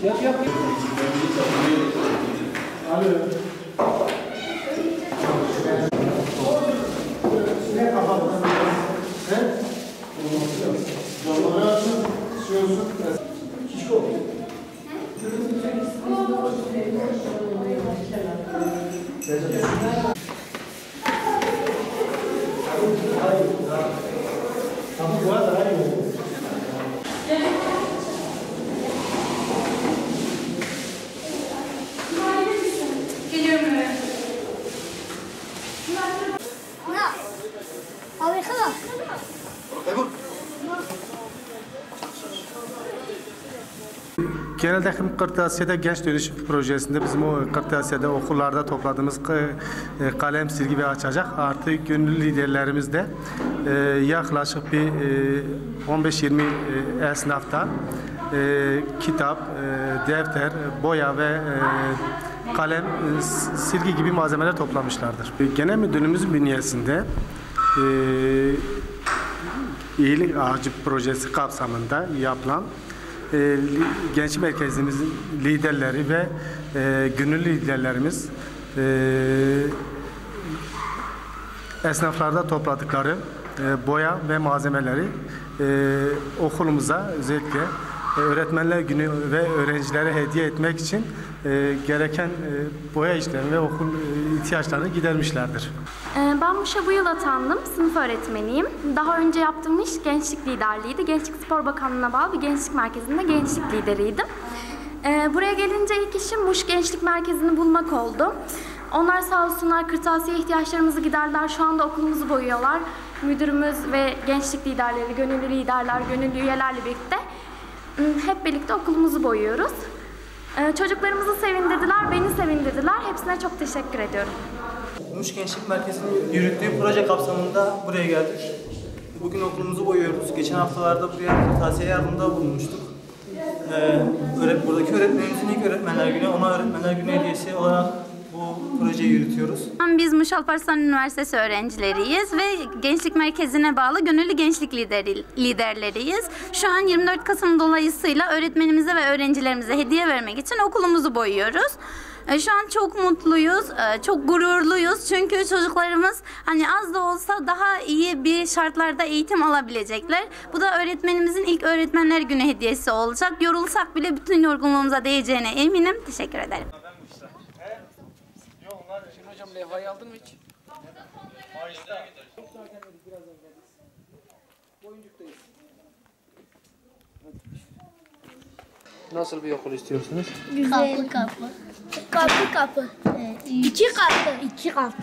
Yap. Alo. Ne kapattın? He? Camları açın. Sıçıyorsun. Kişko. Ama bu arada daha iyi oldu. Geliyorum eve. Abi kala. Genelde Kırtasiye'de Genç Dönüşüm Projesi'nde bizim o Kırtasiye'de okullarda topladığımız kalem, silgi ve açacak artı gönüllü liderlerimiz de yaklaşık bir 15-20 esnafta kitap, defter, boya ve kalem, silgi gibi malzemeler toplamışlardır. Genel Müdürlüğümüzün bünyesinde İyilik Ağacı projesi kapsamında yapılan Genç Merkezimizin liderleri ve gönüllü liderlerimiz esnaflarda topladıkları boya ve malzemeleri okulumuza özellikle Öğretmenler Günü ve öğrencilere hediye etmek için gereken boya işlemi ve okul ihtiyaçlarını gidermişlerdir. Ben bu yıl atandım. Sınıf öğretmeniyim. Daha önce yaptığım iş gençlik liderliğiydi. Gençlik Spor Bakanlığı'na bağlı bir gençlik merkezinde gençlik lideriydim. Buraya gelince ilk işim Muş Gençlik Merkezi'ni bulmak oldu. Onlar sağ olsunlar kırtasiye ihtiyaçlarımızı giderler. Şu anda okulumuzu boyuyorlar. Müdürümüz ve gençlik liderleri, gönüllü liderler, gönüllü üyelerle birlikte hep birlikte okulumuzu boyuyoruz. Çocuklarımızı sevindirdiler, beni sevindirdiler. Hepsine çok teşekkür ediyorum. Muş Gençlik Merkezi'nin yürüttüğü proje kapsamında buraya geldik. Bugün okulumuzu boyuyoruz. Geçen haftalarda buraya kırtasiye yardımında bulunmuştuk. Buradaki öğretmenimizin ilk öğretmenler günü, ona öğretmenler günü hediyesi olarak bu projeyi yürütüyoruz. Biz Muş Alparslan Üniversitesi öğrencileriyiz ve Gençlik Merkezi'ne bağlı gönüllü gençlik liderleriyiz. Şu an 24 Kasım dolayısıyla öğretmenimize ve öğrencilerimize hediye vermek için okulumuzu boyuyoruz. Şu an çok mutluyuz, çok gururluyuz çünkü çocuklarımız hani az da olsa daha iyi bir şartlarda eğitim alabilecekler. Bu da öğretmenimizin ilk Öğretmenler Günü hediyesi olacak. Yorulsak bile bütün yorgunluğumuza değeceğine eminim. Teşekkür ederim. Şimdi hocam levhayı aldın mı hiç? Nasıl bir okul istiyorsunuz? Güzel. Kapı. Kapı. 2 katlı. 2 katlı.